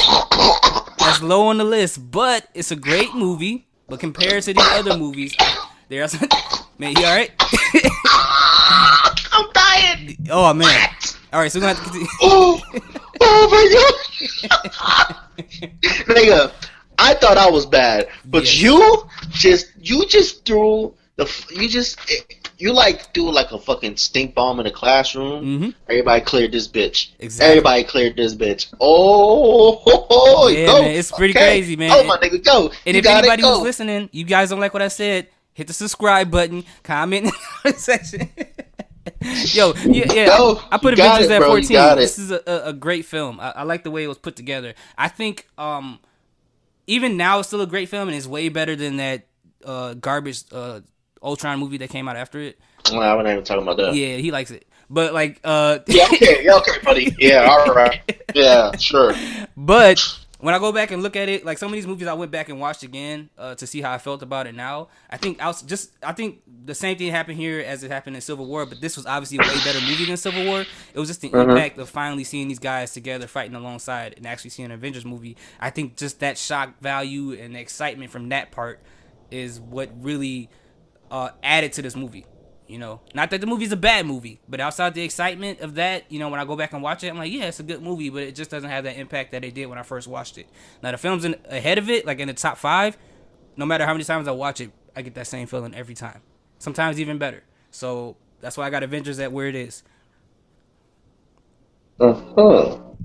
That's low on the list, but it's a great movie. But compared to these other movies, there's man, you all right? I'm dying. Oh man. All right, so we're gonna have to continue. Oh my god. Nigga, I thought I was bad, but Yes. you just threw you like threw like a fucking stink bomb in a classroom. Mhm. Everybody cleared this bitch. Exactly. Everybody cleared this bitch. Oh, Yeah, go. man, it's pretty Okay. crazy, man. Oh my nigga, go. And You if got anybody it, was go. listening, you guys don't like what I said, hit the subscribe button, comment in the comment section. Yo, yeah, Go. I put You got Avengers it, at bro. You 14. got it. This is a great film. I like the way it was put together. I think even now it's still a great film, and it's way better than that garbage Ultron movie that came out after it. Well, I wasn't even talking about that. Yeah, he likes it. But like Yeah, okay, buddy. Yeah, all right. Yeah, sure. But when I go back and look at it, like some of these movies I went back and watched again to see how I felt about it now. I think the same thing happened here as it happened in Civil War, but this was obviously a way better movie than Civil War. It was just the impact of finally seeing these guys together fighting alongside and actually seeing an Avengers movie. I think just that shock value and the excitement from that part is what really added to this movie. You know, not that the movie's a bad movie, but outside the excitement of that, you know, when I go back and watch it, I'm like, yeah, it's a good movie, but it just doesn't have that impact that it did when I first watched it. Now, the film's ahead of it, like in the top 5, no matter how many times I watch it, I get that same feeling every time. Sometimes even better. So that's why I got Avengers at where it is. All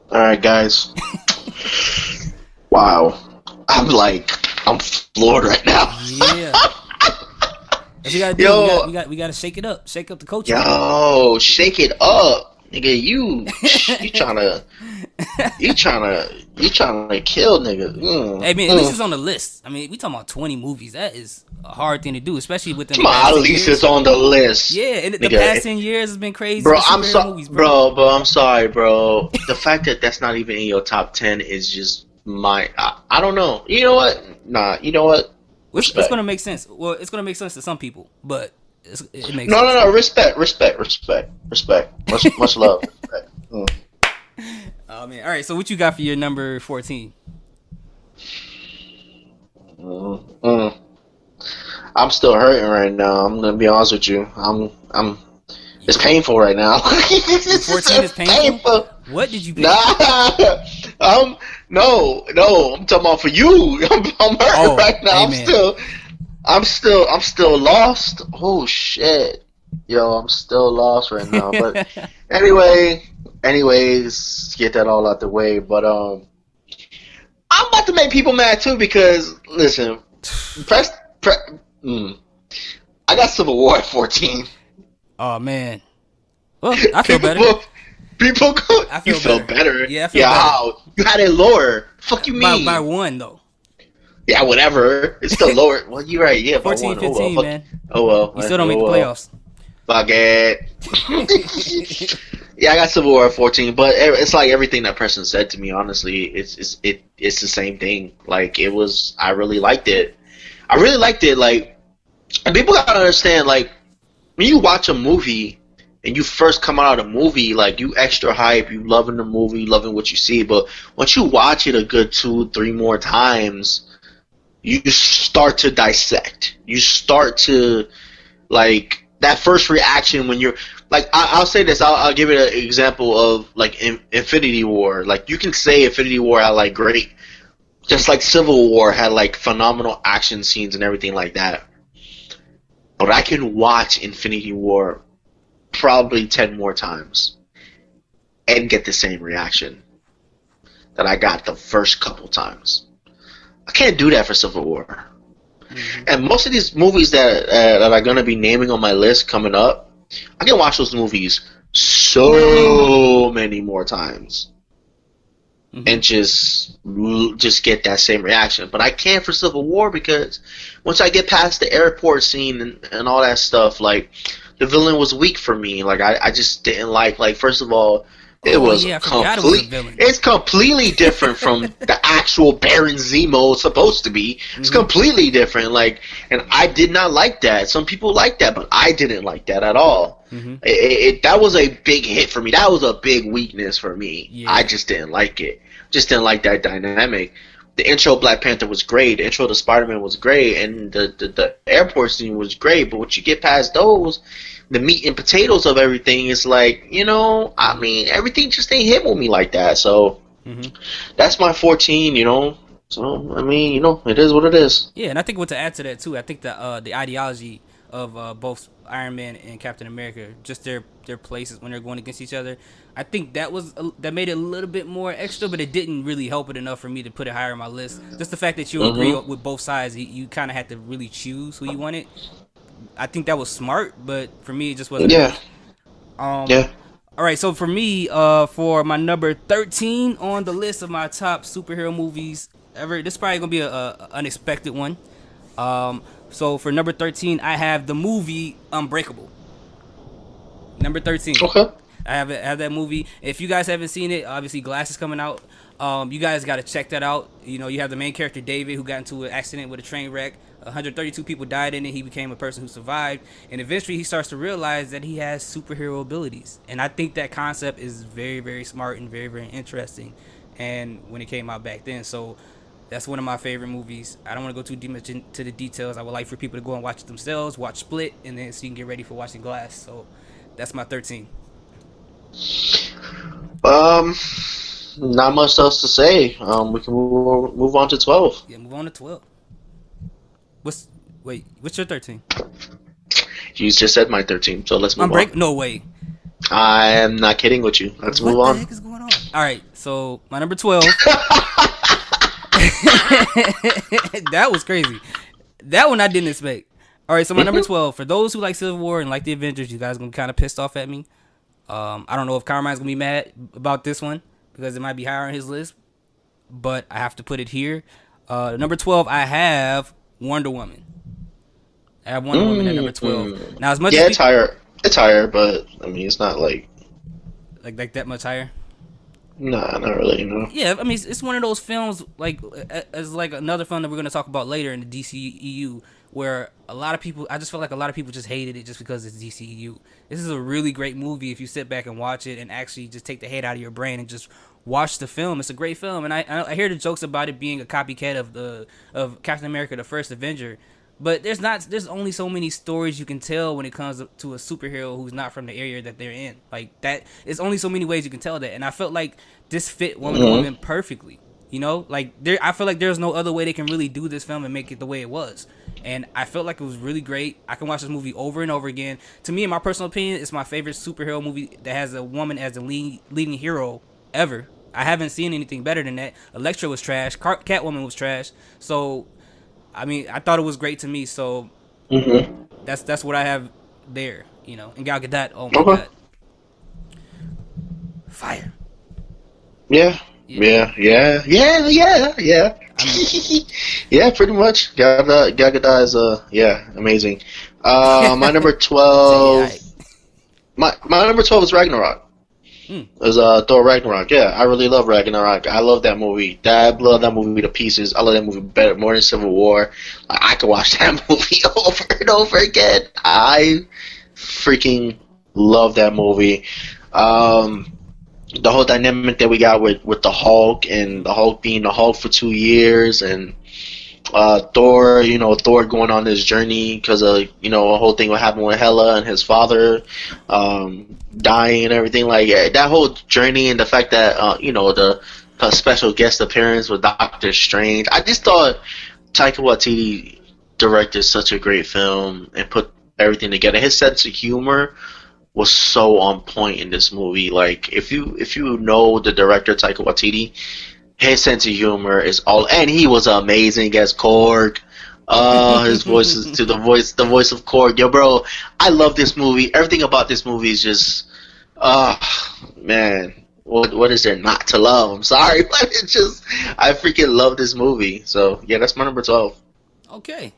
right, guys. Wow. I'm floored right now. Yeah. That's what you gotta do. Yo. We gotta shake it up. Shake up the culture. Yo, shake it up, nigga. You trying to kill nigga. Hey man, at least it's on the list. I mean, we talking about 20 movies. That is a hard thing to do, especially within Come on, at least it's on the list. Yeah, and the Nigga, past 10 years has been crazy. Bro, for I'm superhero sorry, movies, bro. I'm sorry, bro. The fact that that's not even in your top 10 is just I don't know. You know what? Nah, you know what? It's gonna make sense. Well, it's gonna make sense to some people, but it makes No, sense. no. Respect. Much love. Respect. Oh man, all right. So what you got for your number 14? I'm still hurting right now. I'm gonna be honest with you. It's painful right now. 14 is painful? What did you pick? Nah. No. I'm talking about for you. I'm hurting right now. Hey, I'm still lost. Oh shit. Yo, I'm still lost right now. But anyways, get that all out the way. But I'm about to make people mad too because listen, I got Civil War at 14. Oh man. Well, I feel better. People go. I feel You feel better. better. Yeah, I feel better. How? You had it lower. Fuck you mean? By one though. Yeah, whatever. It's still lower. Well, you're right. Yeah, by 14, one. 15, oh, well. man. Oh well. You still don't make the playoffs. Fuck it. Yeah, I got Civil War at 14, but it's like everything that person said to me. Honestly, it's the same thing. Like it was. I really liked it. Like, and people gotta understand. Like, when you watch a movie and you first come out of a movie, like you extra hype, you loving the movie, loving what you see. But once you watch it a good 2-3 more times, you start to dissect. You start to like that first reaction when you're like. I'll say this. I'll give it an example of like Infinity War. Like you can say Infinity War had like great, just like Civil War had like phenomenal action scenes and everything like that. But I can watch Infinity War probably 10 more times and get the same reaction that I got the first couple times. I can't do that for Civil War. Mm-hmm. And most of these movies that are going to be naming on my list coming up, I can watch those movies so many more times. Mm-hmm. And just get that same reaction. But I can't for Civil War because once I get past the airport scene and all that stuff, like, the villain was weak for me. Like, I just didn't like, first of all, It Oh was yeah, I forgot it was a villain. It's completely different from the actual Baron Zemo is supposed to be. It's completely different. Like, and I did not like that. Some people like that, but I didn't like that at all. That was a big hit for me. That was a big weakness for me. Yeah. I just didn't like it. Just didn't like that dynamic. The intro of Black Panther was great. The intro to Spider-Man was great, and the airport scene was great. But once you get past those, the meat and potatoes of everything is like, I mean, everything just ain't hit with me like that. So that's my 14. So I mean, it is what it is. Yeah, and I think what to add to that too, I think that the ideology of both Iron Man and Captain America, just their places when they're going against each other, I think that made it a little bit more extra, but it didn't really help it enough for me to put it higher on my list. Just the fact that you agree with both sides, you kind of had to really choose who you wanted. I think that was smart, but for me, it just wasn't. Yeah. Yeah. All right, so for me, for my number 13 on the list of my top superhero movies ever, this is probably gonna be a unexpected one. So for number 13, I have the movie Unbreakable. Number 13. Okay. I have that movie. If you guys haven't seen it, obviously Glass is coming out. You guys got to check that out. You have the main character David, who got into an accident with a train wreck. 132 people died in it. He became a person who survived, and eventually he starts to realize that he has superhero abilities. And I think that concept is very, very smart and very, very interesting. And when it came out back then, so that's one of my favorite movies. I don't want to go too deep into the details. I would like for people to go and watch it themselves, watch Split, and then so you can get ready for watching Glass. So that's my 13. Not much else to say. We can move on to 12. Yeah, move on to 12. What's your 13? You just said my 13, so let's move on. No way. I am not kidding with you. Let's move on. What the heck is going on? All right, so my number 12. That was crazy. That one I didn't expect. All right, so my number 12. For those who like Civil War and like the Avengers, you guys are gonna be kind of pissed off at me. I don't know if Carmine's gonna be mad about this one because it might be higher on his list, but I have to put it here. Number 12, I have Wonder Woman. I have Wonder Woman at number 12. Now, as much as it's higher. It's higher, but I mean, it's not like that much higher. Nah, not really. No. Yeah, I mean, it's one of those films as like another film that we're gonna talk about later in the DCEU, where a lot of people, I just feel like a lot of people just hated it just because it's DCEU. This is a really great movie if you sit back and watch it and actually just take the hate out of your brain and just watch the film. It's a great film, and I hear the jokes about it being a copycat of Captain America: The First Avenger, but there's only so many stories you can tell when it comes to a superhero who's not from the area that they're in. Like that, it's only so many ways you can tell that, and I felt like this fit Wonder Woman perfectly. I feel like there's no other way they can really do this film and make it the way it was. And I felt like it was really great. I can watch this movie over and over again. To me, in my personal opinion, it's my favorite superhero movie that has a woman as the leading hero ever. I haven't seen anything better than that. Elektra was trash. Catwoman was trash. So, I mean, I thought it was great to me. So, that's what I have there. And Gal Gadot, oh my God. Fire. Yeah, pretty much. Gal Gadot is amazing. My number 12. My number 12 is Ragnarok. Is Thor Ragnarok. Yeah, I really love Ragnarok. I love that movie. I love that movie to pieces. I love that movie better more than Civil War. I could watch that movie over and over again. I freaking love that movie. The whole dynamic that we got with the Hulk, and the Hulk being the Hulk for 2 years, and Thor, Thor going on this journey because of, a whole thing what happened with Hela and his father dying and everything. Like, that whole journey, and the fact that, the special guest appearance with Doctor Strange. I just thought Taika Waititi directed such a great film and put everything together. His sense of humor was so on point in this movie. Like, if you know the director Taika Waititi, his sense of humor is all, and he was amazing as Korg. His voice is the voice of Korg. Yo, bro, I love this movie. Everything about this movie is just, man, what is there not to love? I'm sorry, but it's just, I freaking love this movie. So yeah, that's my number 12. Okay,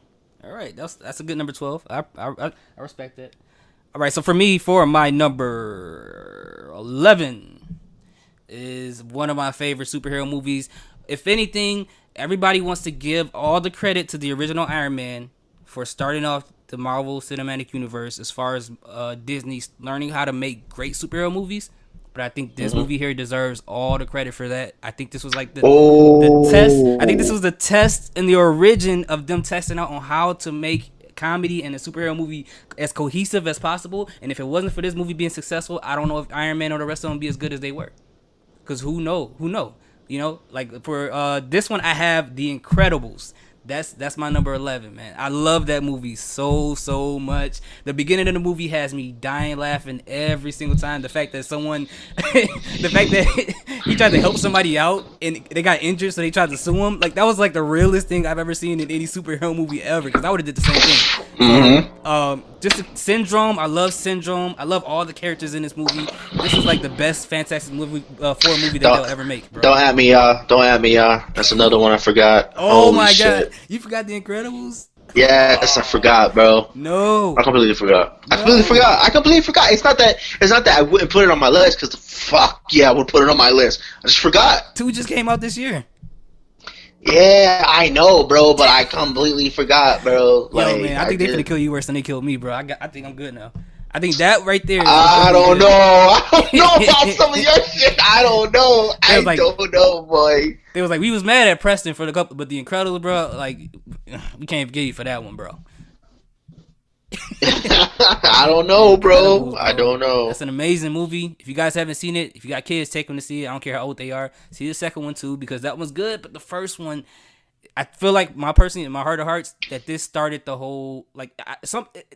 all right, that's a good number 12. I respect that. All right, so for me, for my number 11, is one of my favorite superhero movies. If anything, everybody wants to give all the credit to the original Iron Man for starting off the Marvel Cinematic Universe as far as Disney learning how to make great superhero movies. But I think this movie here deserves all the credit for that. I think this was like the test. I think this was the test and the origin of them testing out on how to make comedy and a superhero movie as cohesive as possible. And if it wasn't for this movie being successful, I don't know if Iron Man or the rest of them be as good as they were. Because who know? You know, like for this one, I have The Incredibles. That's my number 11, man. I love that movie so much. The beginning of the movie has me dying laughing every single time. The fact that he tried to help somebody out and they got injured, so they tried to sue him. Like, that was like the realest thing I've ever seen in any superhero movie ever. Because I would have did the same thing. Just Syndrome. I love Syndrome. I love all the characters in this movie. This is like the best Fantastic Four movie that they'll ever make, bro. Don't at me, y'all. That's another one I forgot. Oh Holy my shit. God. You forgot The Incredibles? Yes, I forgot, bro. No. I completely forgot. I completely forgot. It's not that I wouldn't put it on my list, because fuck yeah, I would put it on my list. I just forgot. 2 just came out this year. Yeah, I know, bro, but I completely forgot, bro. Yo, man, I think they're gonna kill you worse than they killed me, bro. I think I'm good now. I think that right there. I don't know about some of your shit. I don't know. I don't know, boy. They was like, we was mad at Preston for the couple, but The Incredibles, bro, like, we can't forgive you for that one, bro. I don't know, bro. I don't know. That's an amazing movie. If you guys haven't seen it, if you got kids, take them to see it. I don't care how old they are. See the second one too, because that one's good. But the first one, I feel like my heart of hearts, that this started the whole the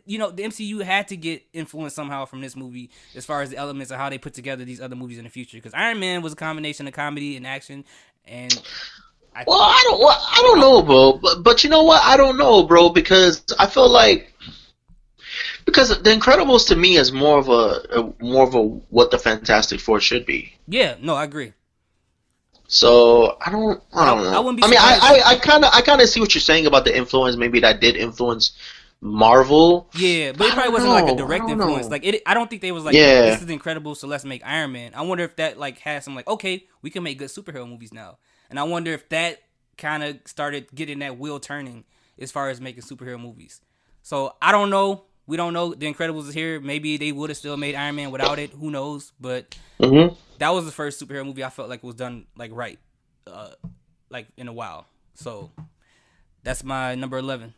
MCU had to get influence somehow from this movie as far as the elements of how they put together these other movies in the future. Because Iron Man was a combination of comedy and action, and I don't know, bro. But you know what? I don't know, bro, because I feel like. Because The Incredibles to me is more of a what the Fantastic Four should be. Yeah, no, I agree. So I don't know. I wouldn't be. I kind of see what you're saying about the influence. Maybe that did influence Marvel. Yeah, but it probably wasn't like a direct influence. Like it, I don't think they was like, this is Incredible, so let's make Iron Man. I wonder if that like had some like, okay, we can make good superhero movies now. And I wonder if that kind of started getting that wheel turning as far as making superhero movies. So I don't know. We don't know. The Incredibles is here. Maybe they would have still made Iron Man without it. Who knows? But that was the first superhero movie I felt like was done like right, like in a while. So that's my number 11.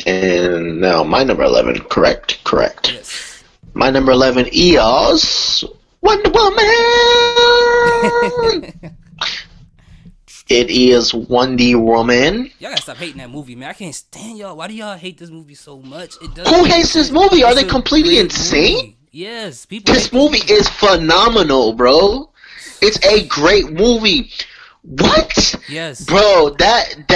And now my number 11. Correct. Yes. My number 11 is Wonder Woman. It is Wonder Woman. Y'all gotta stop hating that movie, man. I can't stand y'all. Why do y'all hate this movie so much? Who hates this movie? Are they completely insane? Movie. Yes, people. This movie is phenomenal, bro. It's a great movie. What? Yes, bro. That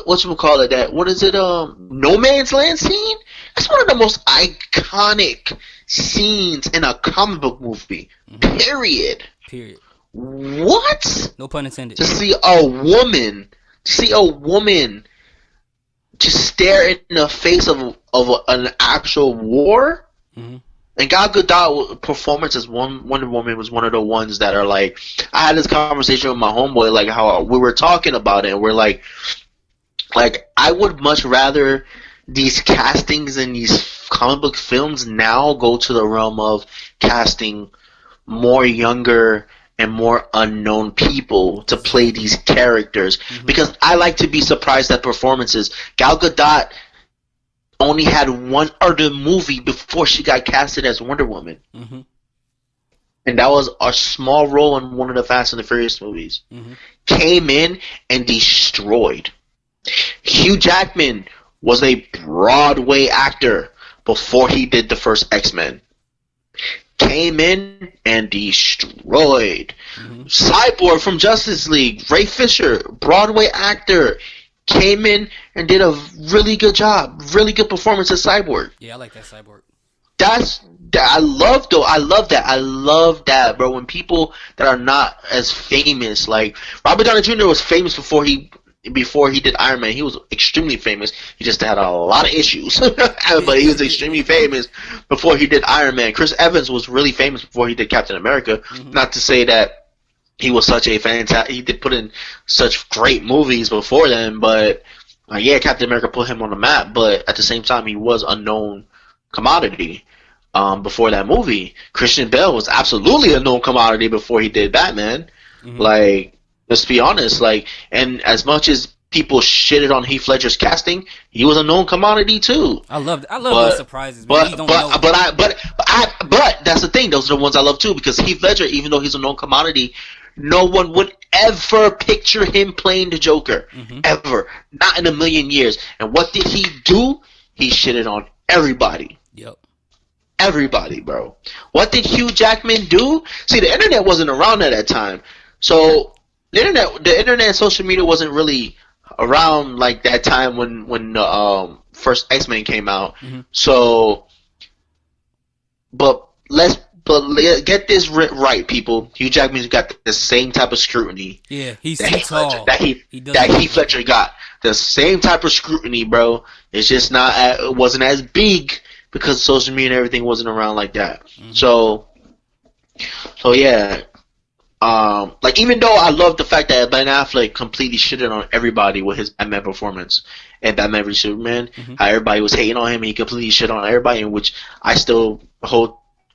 what you call it? That what is it? No Man's Land scene. That's one of the most iconic scenes in a comic book movie. Period. What? No pun intended. To see a woman just stare in the face of an actual war. Mm-hmm. And Gal Gadot performance as Wonder Woman was one of the ones that are like, I had this conversation with my homeboy, like how we were talking about it, and we're like I would much rather these castings in these comic book films now go to the realm of casting more younger and more unknown people to play these characters, because I like to be surprised at performances. Gal Gadot only had one other movie before she got casted as Wonder Woman, and that was a small role in one of the Fast and the Furious movies. Came in and destroyed. Hugh Jackman was a Broadway actor before he did the first X-Men. Came in and destroyed. Cyborg from Justice League, Ray Fisher, Broadway actor, came in and did a really good job, really good performance as Cyborg. Yeah, I like that Cyborg. I love that, bro. When people that are not as famous, like Robert Downey Jr. was famous before he before he did Iron Man, he was extremely famous. He just had a lot of issues, but he was extremely famous before he did Iron Man. Chris Evans was really famous before he did Captain America. Mm-hmm. Not to say that he was such a fantastic. He did put in such great movies before then, but yeah, Captain America put him on the map. But at the same time, he was a known commodity. Before that movie, Christian Bale was absolutely a known commodity before he did Batman. Mm-hmm. Like, let's be honest. Like, and as much as people shitted on Heath Ledger's casting, he was a known commodity too. I love those surprises. But that's the thing. Those are the ones I love too, because Heath Ledger, even though he's a known commodity, no one would ever picture him playing the Joker. Mm-hmm. Ever. Not in a million years. And what did he do? He shitted on everybody. Yep. Everybody, bro. What did Hugh Jackman do? See, the internet wasn't around at that time. So the internet and social media wasn't really around like that time when first X-Men came out. Mm-hmm. So but get this right, people. Hugh Jackman's got the same type of scrutiny. Yeah, he's too tall. That Heath Ledger got the same type of scrutiny, bro. It's just it wasn't as big because social media and everything wasn't around like that. Mm-hmm. So yeah. Like, even though I love the fact that Ben Affleck completely shitted on everybody with his Batman performance and Batman v Superman, mm-hmm. how everybody was hating on him, and he completely shit on everybody, in which I still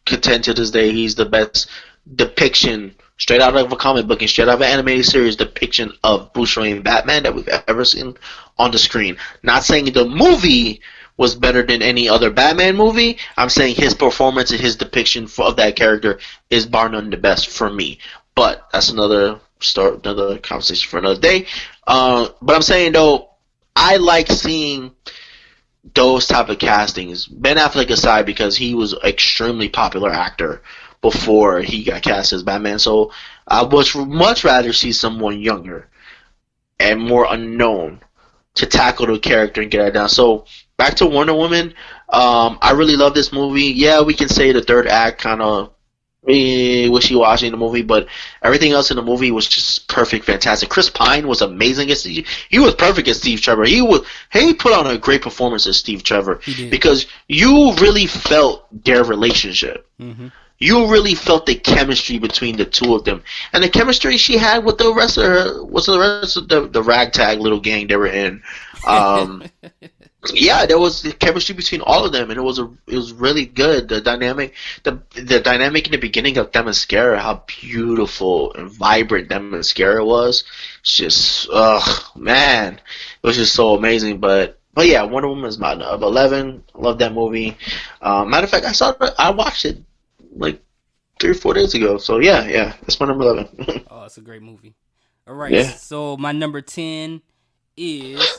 contend to this day he's the best depiction, straight out of a comic book and straight out of an animated series, depiction of Bruce Wayne Batman that we've ever seen on the screen. Not saying the movie was better than any other Batman movie. I'm saying his performance and his depiction of that character is bar none the best for me. But that's another conversation for another day. But I'm saying, though, I like seeing those type of castings. Ben Affleck aside, because he was an extremely popular actor before he got cast as Batman. So I would much rather see someone younger and more unknown to tackle the character and get it down. So back to Wonder Woman. I really love this movie. Yeah, we can say the third act kind of wishy-washy in the movie, but everything else in the movie was just perfect, fantastic. Chris Pine was amazing as Steve. He was perfect as Steve Trevor. He put on a great performance as Steve Trevor because you really felt their relationship. Mm-hmm. You really felt the chemistry between the two of them, and the chemistry she had with the rest of the ragtag little gang they were in. Yeah, there was chemistry between all of them, and it was really good. The dynamic in the beginning of Themyscira, how beautiful and vibrant Themyscira was. It's just, man, it was just so amazing. But yeah, Wonder Woman is my number 11. I love that movie. Matter of fact, I watched it like 3 or 4 days ago. So yeah, that's my number 11. Oh, it's a great movie. All right, yeah. So my number 10 is